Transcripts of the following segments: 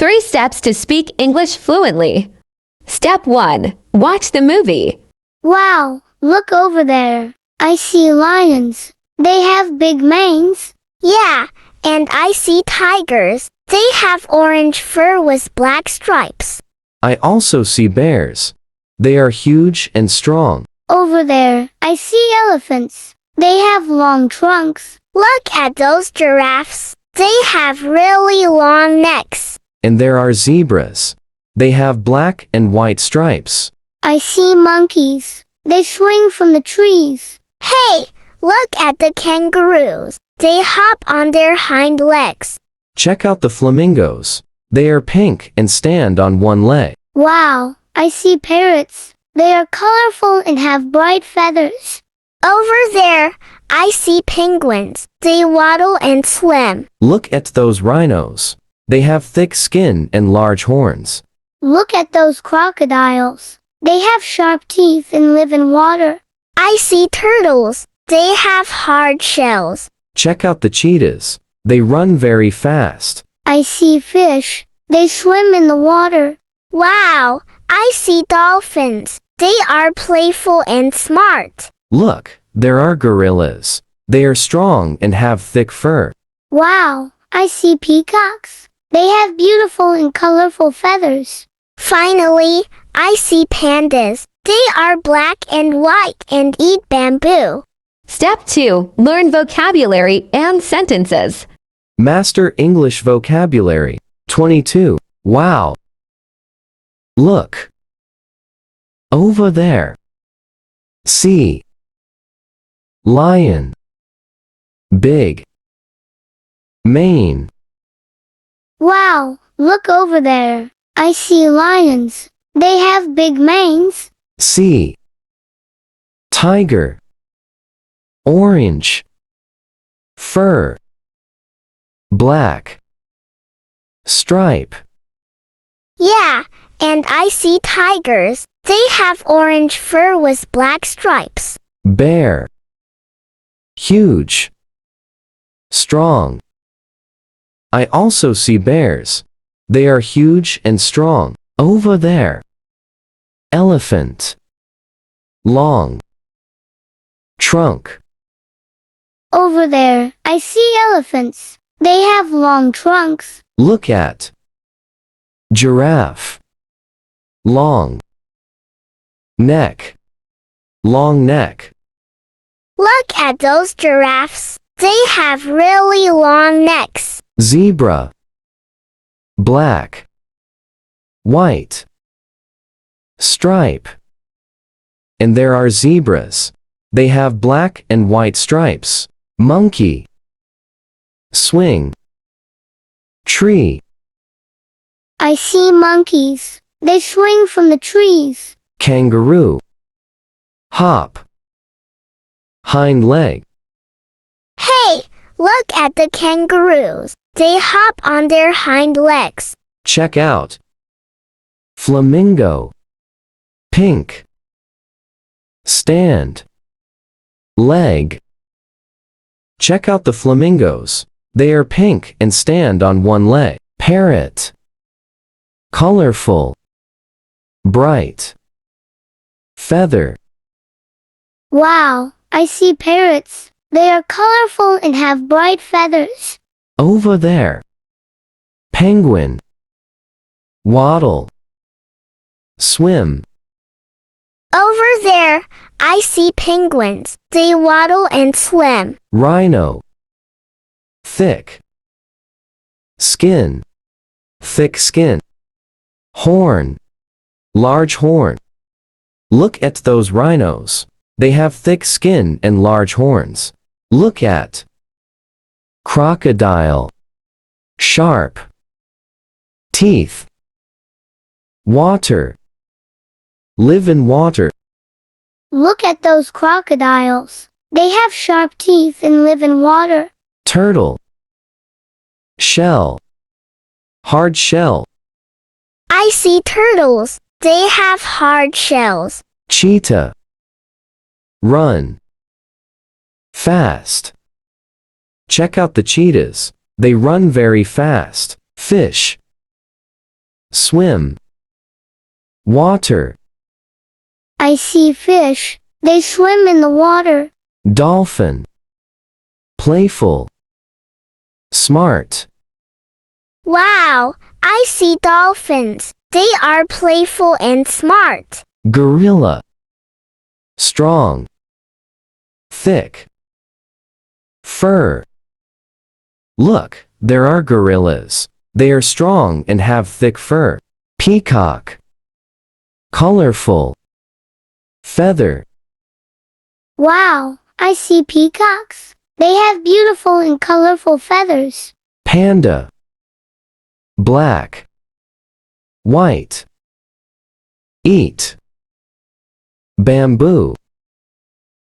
3 steps to speak English fluently. Step 1. Watch the movie. Wow, look over there. I see lions. They have big manes. Yeah, and I see tigers. They have orange fur with black stripes. I also see bears. They are huge and strong. Over there, I see elephants. They have long trunks. Look at those giraffes. They have really long necks. And there are zebras. They have black and white stripes. I see monkeys. They swing from the trees. Hey, look at the kangaroos. They hop on their hind legs. Check out the flamingos. They are pink and stand on one leg. Wow, I see parrots. They are colorful and have bright feathers. Over there, I see penguins. They waddle and swim. Look at those rhinos. They have thick skin and large horns. Look at those crocodiles. They have sharp teeth and live in water. I see turtles. They have hard shells. Check out the cheetahs. They run very fast. I see fish. They swim in the water. Wow, I see dolphins. They are playful and smart. Look, there are gorillas. They are strong and have thick fur. Wow, I see peacocks. They have beautiful and colorful feathers. Finally, I see pandas. They are black and white and eat bamboo. Step 2. Learn vocabulary and sentences. Master English vocabulary. 22. Wow. Look. Over there. See. Lion. Big. Mane. Wow, look over there. I see lions. They have big manes. See. Tiger. Orange. Fur. Black. Stripe. Yeah, and I see tigers. They have orange fur with black stripes. Bear. Huge. Strong. I also see bears. They are huge and strong. Over there. Elephant. Long. Trunk. Over there, I see elephants. They have long trunks. Look at. Giraffe. Long. Neck. Long neck. Look at those giraffes. They have really long necks. Zebra. Black. White. Stripe. And there are zebras. They have black and white stripes. Monkey. Swing. Tree. I see monkeys. They swing from the trees. Kangaroo. Hop. Hind leg. Hey, look at the kangaroos. They hop on their hind legs. Check out. Flamingo. Pink. Stand. Leg. Check out the flamingos. They are pink and stand on one leg. Parrot. Colorful. Bright. Feather. Wow, I see parrots. They are colorful and have bright feathers. Over there. Penguin. Waddle. Swim. Over there, I see penguins. They waddle and swim. Rhino. Thick. Skin. Thick skin. Horn. Large horn. Look at those rhinos. They have thick skin and large horns. Look at. Crocodile. Sharp. Teeth. Water. Live in water. Look at those crocodiles. They have sharp teeth and live in water. Turtle. Shell. Hard shell. I see turtles. They have hard shells. Cheetah. Run. Fast. Check out the cheetahs. They run very fast. Fish. swim. Water, I see fish. They swim in the water. dolphin. Playful, smart. Wow, I see dolphins. They are playful and smart. Gorilla, strong. Thick, fur. Look, there are gorillas. They are strong and have thick fur. Peacock, colorful. Feather, Wow, I see peacocks. They have beautiful and colorful feathers. panda. Black, white. Eat, bamboo.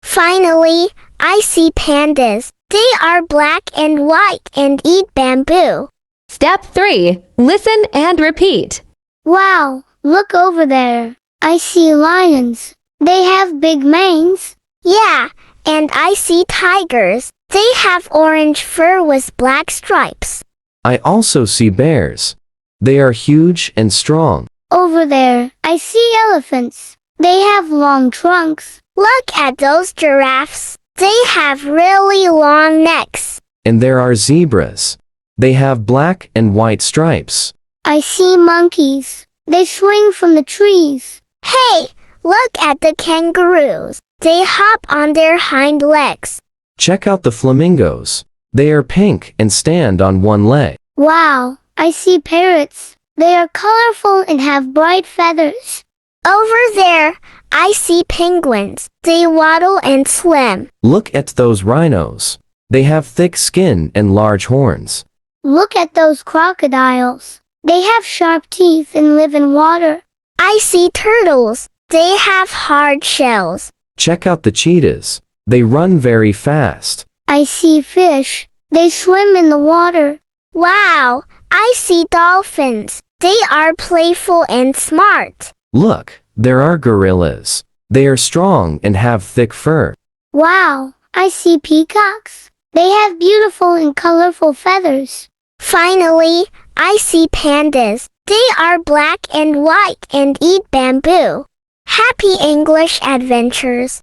Finally, I see pandas. They are black and white and eat bamboo. Step 3. Listen and repeat. Wow, look over there. I see lions. They have big manes. Yeah, and I see tigers. They have orange fur with black stripes. I also see bears. They are huge and strong. Over there, I see elephants. They have long trunks. Look at those giraffes. They have really long necks. And there are zebras. They have black and white stripes. I see monkeys. They swing from the trees. Hey, look at the kangaroos. They hop on their hind legs. Check out the flamingos. They are pink and stand on one leg. Wow, I see parrots. They are colorful and have bright feathers. Over there, I see penguins. They waddle and swim. Look at those rhinos. They have thick skin and large horns. Look at those crocodiles. They have sharp teeth and live in water. I see turtles. They have hard shells. Check out the cheetahs. They run very fast. I see fish. They swim in the water. Wow, I see dolphins. They are playful and smart. Look, there are gorillas. They are strong and have thick fur. Wow, I see peacocks. They have beautiful and colorful feathers. Finally, I see pandas. They are black and white and eat bamboo. Happy English adventures!